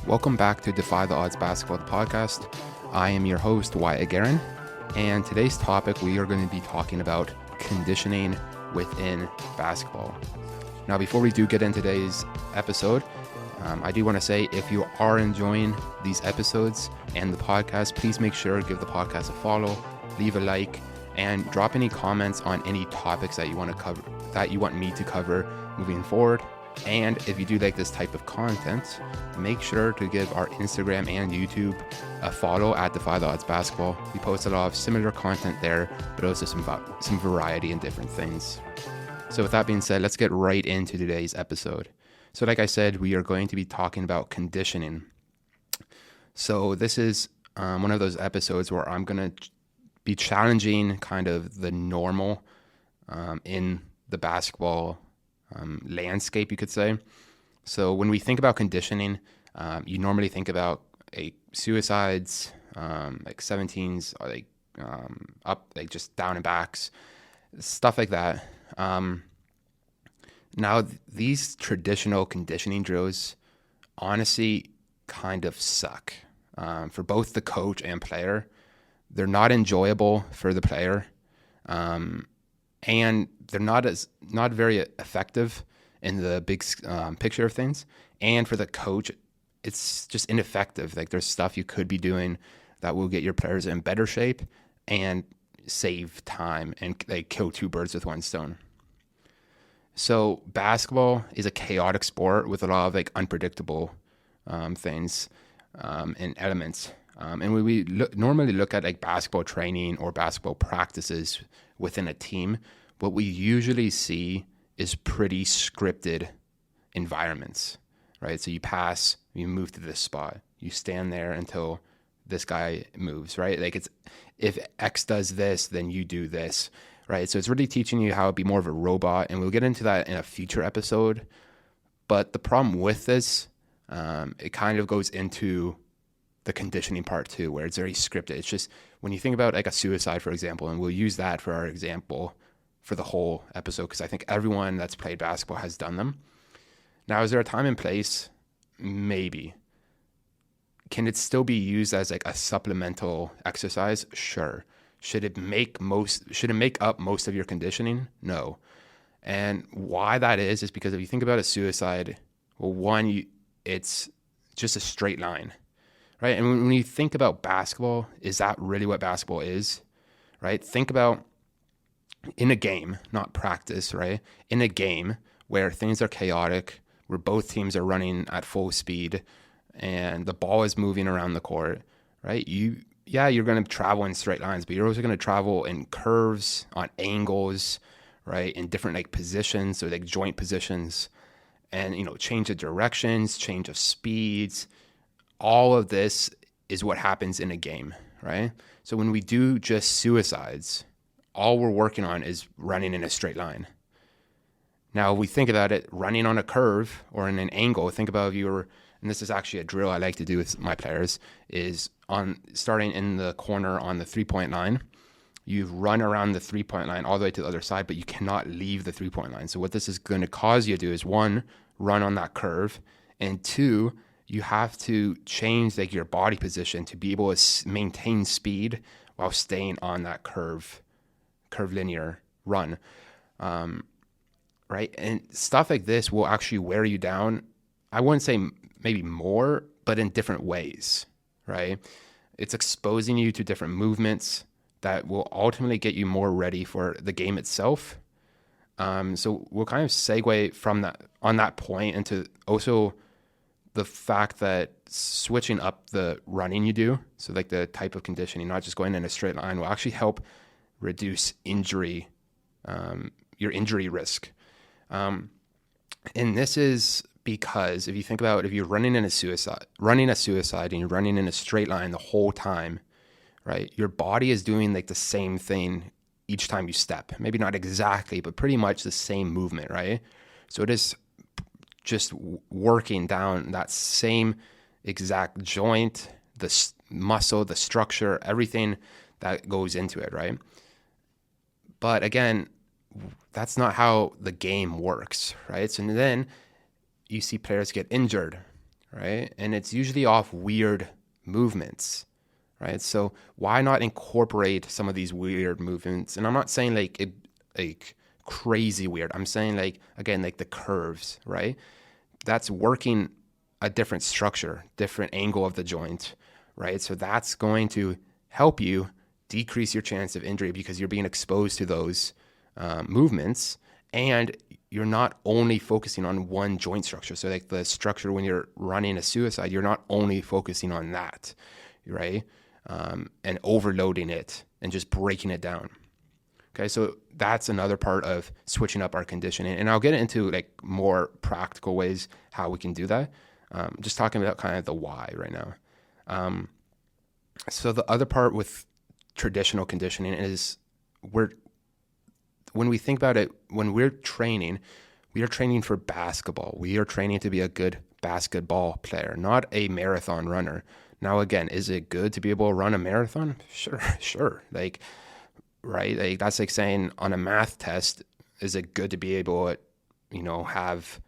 Welcome back to Defy the Odds Basketball, the podcast. I am your host, Wyatt Guerin, and today's topic, we are going to be talking about conditioning within basketball. Now, before we do get into today's episode, I do want to say, if you are enjoying these episodes and the podcast, please make sure to give the podcast a follow, leave a like, and drop any comments on any topics that you want to cover, that you want me to cover moving forward. And if you do like this type of content, make sure to give our Instagram and YouTube a follow at Defy the Odds Basketball. We post a lot of similar content there, but also some variety and different things. So with that being said, let's get right into today's episode. So like I said, we are going to be talking about conditioning. So this is one of those episodes where I'm going to be challenging kind of the normal in the basketball landscape, you could say. So when we think about conditioning, you normally think about suicides, like 17s, or like up, like just down and backs, stuff like that. Now, these traditional conditioning drills honestly kind of suck for both the coach and player. They're not enjoyable for the player, and they're not very effective in the big picture of things. And for the coach, it's just ineffective. Like, there's stuff you could be doing that will get your players in better shape and save time and like kill two birds with one stone. So basketball is a chaotic sport with a lot of like unpredictable things and elements. And when we normally look at like basketball training or basketball practices within a team, what we usually see is pretty scripted environments, right? So you pass, you move to this spot, you stand there until this guy moves, right? Like, it's, if X does this, then you do this, right? So it's really teaching you how to be more of a robot, and we'll get into that in a future episode. But the problem with this, it kind of goes into the conditioning part too, where it's very scripted. It's just, when you think about like a suicide, for example, and we'll use that for our example for the whole episode, because I think everyone that's played basketball has done them. Now, is there a time and place? Maybe. Can it still be used as like a supplemental exercise? Sure. Should it make up most of your conditioning? No. And why that is because if you think about a suicide, well, one, it's just a straight line, right? And when you think about basketball, is that really what basketball is, right? Think about in a game, not practice, right? In a game where things are chaotic, where both teams are running at full speed and the ball is moving around the court, right? You're going to travel in straight lines, but you're also going to travel in curves, on angles, right? In different like positions, so like joint positions, and, change of directions, change of speeds. All of this is what happens in a game, right? So when we do just suicides, all we're working on is running in a straight line. Now, if we think about it, running on a curve or in an angle, think about if you were, and this is actually a drill I like to do with my players, is on starting in the corner on the 3-point line. You run around the 3-point line all the way to the other side, but you cannot leave the 3-point line. So what this is going to cause you to do is, one, run on that curve, and two, you have to change like your body position to be able to maintain speed while staying on that curve linear run, right? And stuff like this will actually wear you down. I wouldn't say maybe more, but in different ways, right? It's exposing you to different movements that will ultimately get you more ready for the game itself. So we'll kind of segue from that on that point into also the fact that switching up the running you do, so like the type of conditioning, not just going in a straight line, will actually help reduce your injury risk. And this is because if you think about, if you're running a suicide and you're running in a straight line the whole time, right? Your body is doing like the same thing each time you step. Maybe not exactly, but pretty much the same movement, right? So it is just working down that same exact joint, the muscle, the structure, everything that goes into it, right? But again, that's not how the game works, right? So then you see players get injured, right? And it's usually off weird movements, right? So why not incorporate some of these weird movements? And I'm not saying like crazy weird. I'm saying like, again, like the curves, right? That's working a different structure, different angle of the joint, right? So that's going to help you decrease your chance of injury because you're being exposed to those movements, and you're not only focusing on one joint structure. So like the structure when you're running a suicide, you're not only focusing on that, right? And overloading it and just breaking it down. Okay, so that's another part of switching up our conditioning. And I'll get into like more practical ways how we can do that. Just talking about kind of the why right now. So the other part with traditional conditioning is when we think about it, when we're training, we are training for basketball. We are training to be a good basketball player, not a marathon runner. Now, again, is it good to be able to run a marathon? Sure. Like, right? Like that's like saying on a math test, is it good to be able to, have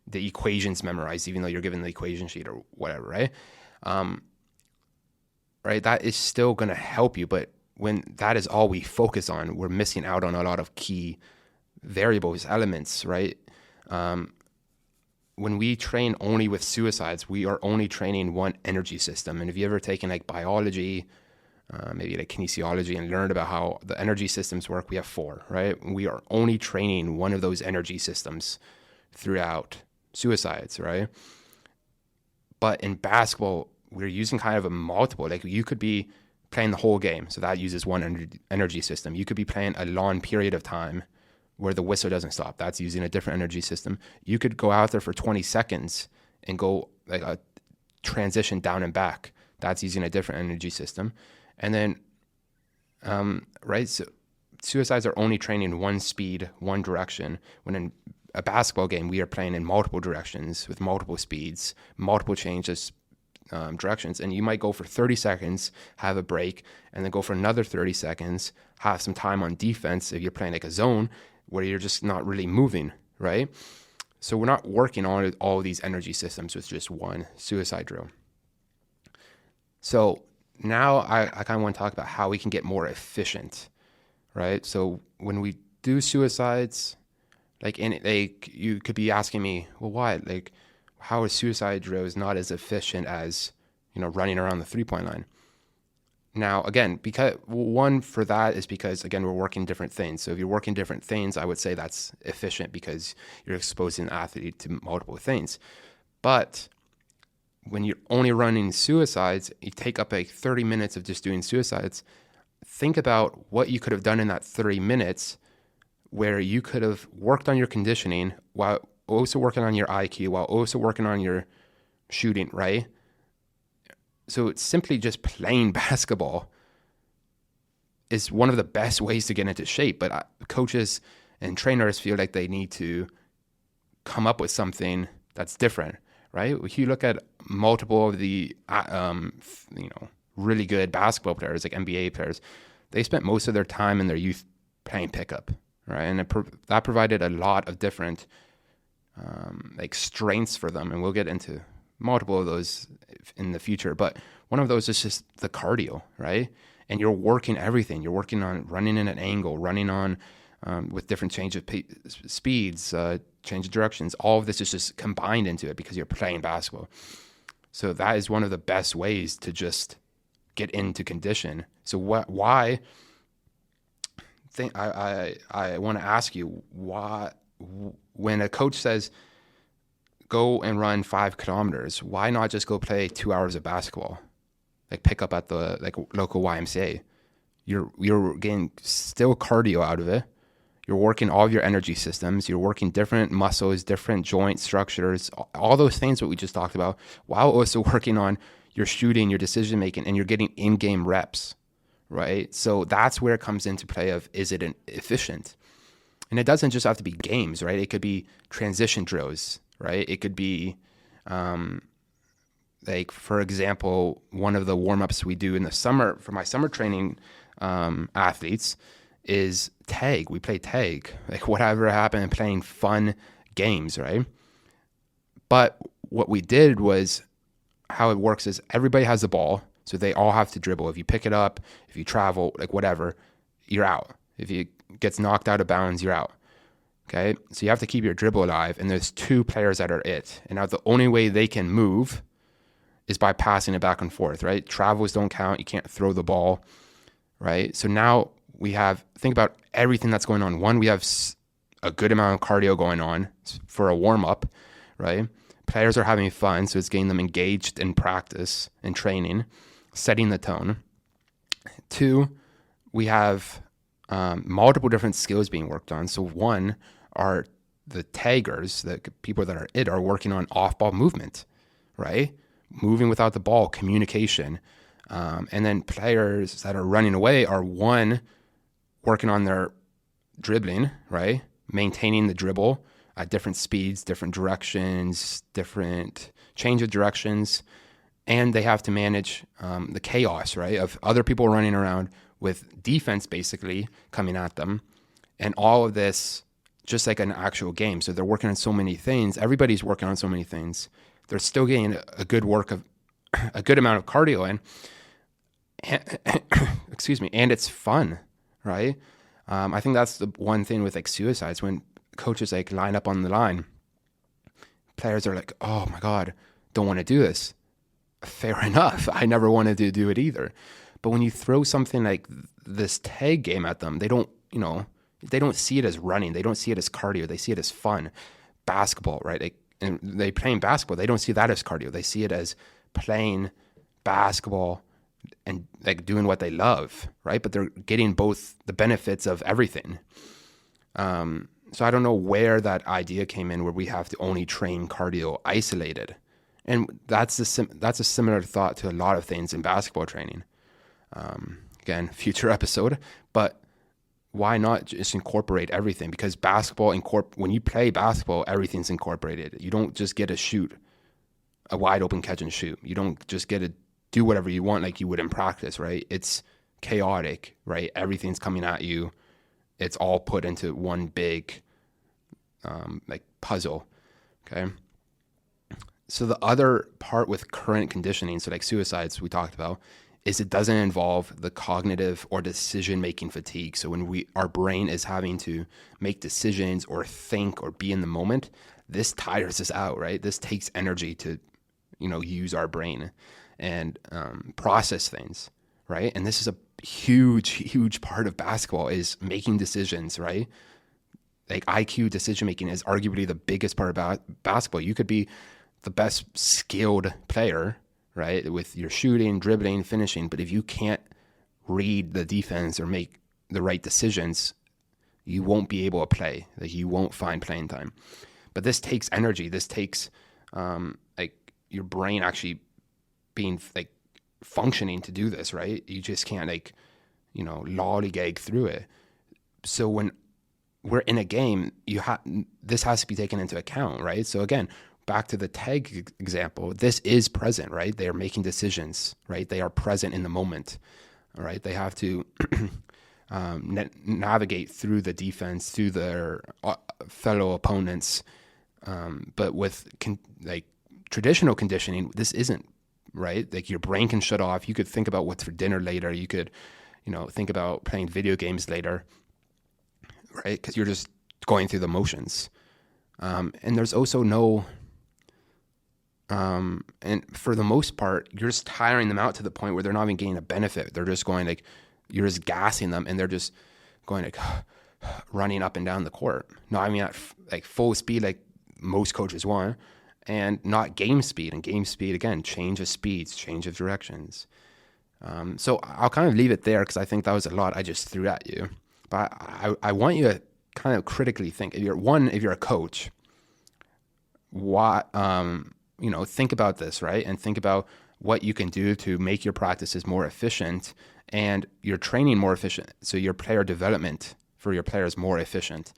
the equations memorized, even though you're given the equation sheet or whatever, right? Right? That is still going to help you, but when that is all we focus on, we're missing out on a lot of key variables, elements, right? When we train only with suicides, we are only training one energy system. And if you ever taken like biology, maybe like kinesiology, and learned about how the energy systems work, we have 4, right? We are only training one of those energy systems throughout suicides, right? But in basketball, we're using kind of a multiple. Like you could be playing the whole game, so that uses one energy system. You could be playing a long period of time where the whistle doesn't stop. That's using a different energy system. You could go out there for 20 seconds and go like a transition down and back. That's using a different energy system. And then, right, so suicides are only training one speed, one direction, when in a basketball game, we are playing in multiple directions with multiple speeds, multiple changes, directions. And you might go for 30 seconds, have a break, and then go for another 30 seconds, have some time on defense if you're playing like a zone where you're just not really moving, right? So we're not working on all these energy systems with just one suicide drill. So now I kind of want to talk about how we can get more efficient, right? So when we do suicides, you could be asking me, well, why? Like, how is suicide drills not as efficient as, running around the 3-point line? Now, again, because one for that is because, again, we're working different things. So if you're working different things, I would say that's efficient because you're exposing the athlete to multiple things. But when you're only running suicides, you take up like 30 minutes of just doing suicides. Think about what you could have done in that 30 minutes where you could have worked on your conditioning while also working on your IQ, while also working on your shooting, right? So it's simply just playing basketball is one of the best ways to get into shape. But coaches and trainers feel like they need to come up with something that's different, right? If you look at multiple of the, really good basketball players, like NBA players, they spent most of their time in their youth playing pickup, right? And that provided a lot of different strengths for them. And we'll get into multiple of those in the future. But one of those is just the cardio, right? And you're working everything. You're working on running in an angle, running on with different change of speeds, change of directions. All of this is just combined into it because you're playing basketball. So that is one of the best ways to just get into condition. So why? I want to ask you, why, when a coach says go and run 5 kilometers, why not just go play 2 hours of basketball? Like pick up at the local YMCA. You're getting still cardio out of it. You're working all of your energy systems. You're working different muscles, different joint structures, all those things that we just talked about, while also working on your shooting, your decision making, and you're getting in-game reps, right? So that's where it comes into play of, is it efficient? And it doesn't just have to be games, right? It could be transition drills, right? It could be, for example, one of the warm-ups we do in the summer for my summer training athletes is tag. We play tag, like whatever happened, playing fun games, right? But what we did was how it works is everybody has the ball, so they all have to dribble. If you pick it up, if you travel, like whatever, you're out. If it gets knocked out of bounds, you're out. Okay, so you have to keep your dribble alive, and there's 2 players that are it. And now the only way they can move is by passing it back and forth, right? Travels don't count. You can't throw the ball, right? So now think about everything that's going on. One, we have a good amount of cardio going on for a warm-up, right? Players are having fun, so it's getting them engaged in practice and training, setting the tone. 2, we have multiple different skills being worked on. So 1 are the taggers, the people that are working on off-ball movement, right? Moving without the ball, communication. And then players that are running away are 1, working on their dribbling, right? Maintaining the dribble at different speeds, different directions, different change of directions. And they have to manage the chaos, right? Of other people running around with defense basically coming at them. And all of this just like an actual game. So they're working on so many things. Everybody's working on so many things. They're still getting a good amount of cardio in. Excuse me. And it's fun, right? I think that's the one thing with like suicides, when coaches like line up on the line, players are like, oh my God, don't want to do this. Fair enough. I never wanted to do it either. But when you throw something like this tag game at them, they don't see it as running. They don't see it as cardio. They see it as fun. Basketball, right? And they playing basketball. They don't see that as cardio. They see it as playing basketball and like doing what they love, right? But they're getting both the benefits of everything. So I don't know where that idea came in, where we have to only train cardio isolated. And that's a similar thought to a lot of things in basketball training. Again, future episode, but why not just incorporate everything? Because basketball, when you play basketball, everything's incorporated. You don't just get to shoot a wide open catch and shoot. You don't just get to do whatever you want like you would in practice, right? It's chaotic, right? Everything's coming at you. It's all put into one big like puzzle, okay? So the other part with current conditioning, so like suicides we talked about, is it doesn't involve the cognitive or decision-making fatigue. So when our brain is having to make decisions or think or be in the moment, this tires us out, right? This takes energy to, use our brain and process things, right? And this is a huge, huge part of basketball, is making decisions, right? Like IQ decision-making is arguably the biggest part about basketball. You could be the best skilled player, right, with your shooting, dribbling, finishing, but if you can't read the defense or make the right decisions, you won't be able to play. Like, you won't find playing time. But this takes energy. This takes like your brain actually being like functioning to do this, right? You just can't lollygag through it. So when we're in a game, this has to be taken into account, right? So again, back to the tag example, this is present, right? They are making decisions, right? They are present in the moment, all right? They have to navigate through the defense, through their fellow opponents. But with traditional conditioning, this isn't, right? Like, your brain can shut off. You could think about what's for dinner later. You could, think about playing video games later, right? Because you're just going through the motions. And there's also no... and for the most part, you're just tiring them out to the point where they're not even getting a benefit. They're just going you're just gassing them, and they're just going running up and down the court. No, I mean at full speed, like most coaches want, and not game speed. And game speed, again, change of speeds, change of directions. So I'll kind of leave it there, because I think that was a lot I just threw at you. But I want you to kind of critically think. If you're a coach, think about this, right? And think about what you can do to make your practices more efficient and your training more efficient. So your player development for your players more efficient.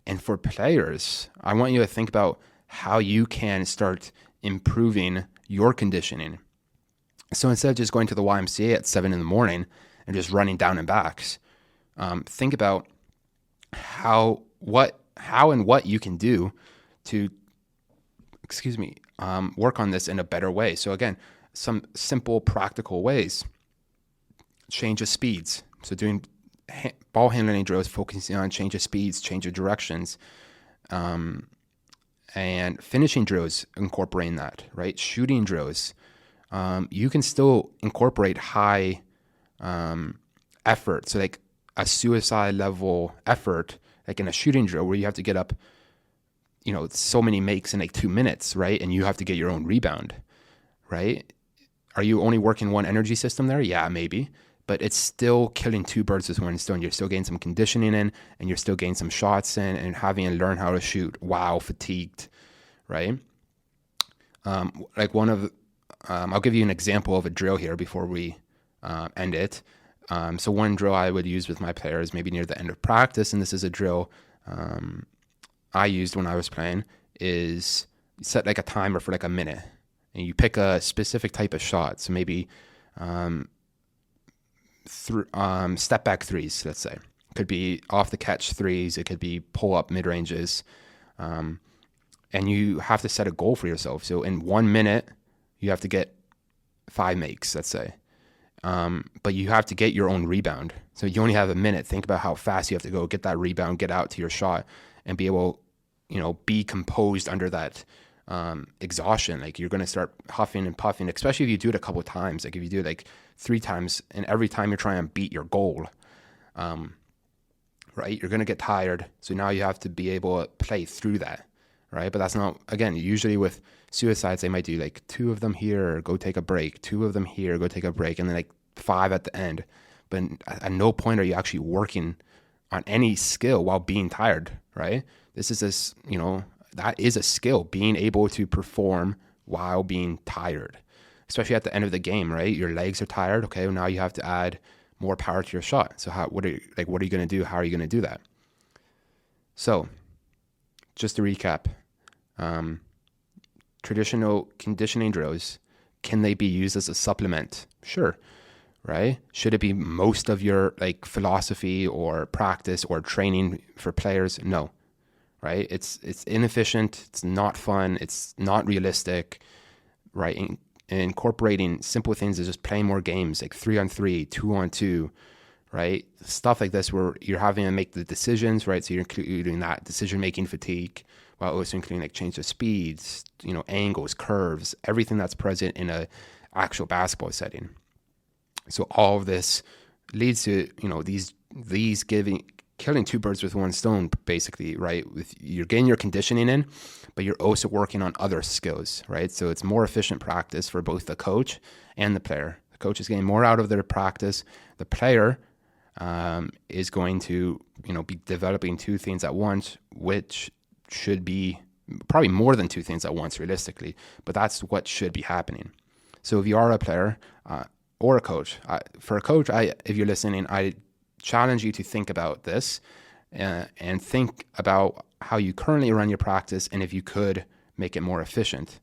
And for players, I want you to think about how you can start improving your conditioning. So instead of just going to the YMCA at 7 a.m. and just running down and backs, think about how and what you can do to work on this in a better way. So again, some simple practical ways. Change of speeds. So doing ball handling drills, focusing on change of speeds, change of directions, and finishing drills, incorporating that, right? Shooting drills. You can still incorporate high effort. So like a suicide level effort, like in a shooting drill where you have to get up, so many makes in like 2 minutes, right? And you have to get your own rebound, right? Are you only working one energy system there? Yeah, maybe. But it's still killing two birds with one stone. You're still getting some conditioning in, and you're still getting some shots in, and having to learn how to shoot while fatigued, right? I'll give you an example of a drill here before we end it. So one drill I would use with my players maybe near the end of practice, and this is a drill I used when I was playing, is set like a timer for like a minute, and you pick a specific type of shot. So maybe step back threes, let's say. It could be off the catch threes. It could be pull up mid ranges. And you have to set a goal for yourself. So in 1 minute, you have to get 5 makes, let's say. But you have to get your own rebound. So you only have a minute. Think about how fast you have to go, get that rebound, get out to your shot, and be able, be composed under that exhaustion. Like you're going to start huffing and puffing, especially if you do it a couple of times. Like if you do it like 3 times, and every time you're trying to beat your goal, right, you're going to get tired. So now you have to be able to play through that, right? But that's not, again, usually with suicides, they might do like 2 of them here, go take a break, 2 of them here, go take a break, and then like 5 at the end. But at no point are you actually working on any skill while being tired, right? That is a skill, being able to perform while being tired, especially at the end of the game, right? Your legs are tired. Okay, well, now you have to add more power to your shot. So what are you going to do? How are you going to do that? So just to recap, traditional conditioning drills, can they be used as a supplement? Sure, right? Should it be most of your like philosophy or practice or training for players? No, right? It's inefficient. It's not fun. It's not realistic, right? Incorporating simple things is just playing more games, like 3-on-3, 2-on-2, right? Stuff like this where you're having to make the decisions, right? So you're including that decision-making fatigue while also including like change of speeds, angles, curves, everything that's present in a actual basketball setting. So all of this leads to, these killing 2 birds with 1 stone, basically, right? You're getting your conditioning in, but you're also working on other skills, right? So it's more efficient practice for both the coach and the player. The coach is getting more out of their practice. The player is going to, be developing 2 things at once, which should be probably more than 2 things at once, realistically. But that's what should be happening. So if you are a player or a coach, for a coach, if you're listening, I challenge you to think about this and think about how you currently run your practice and if you could make it more efficient.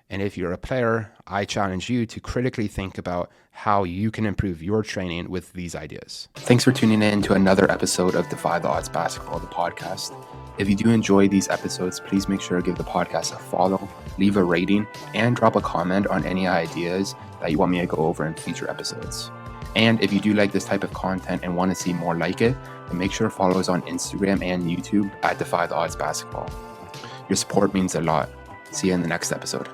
And if you're a player, I challenge you to critically think about how you can improve your training with these ideas. Thanks for tuning in to another episode of Defy the Odds Basketball, the podcast. If you do enjoy these episodes, please make sure to give the podcast a follow, leave a rating, and drop a comment on any ideas that you want me to go over in future episodes. And if you do like this type of content and want to see more like it, then make sure to follow us on Instagram and YouTube at Defy the Odds Basketball. Your support means a lot. See you in the next episode.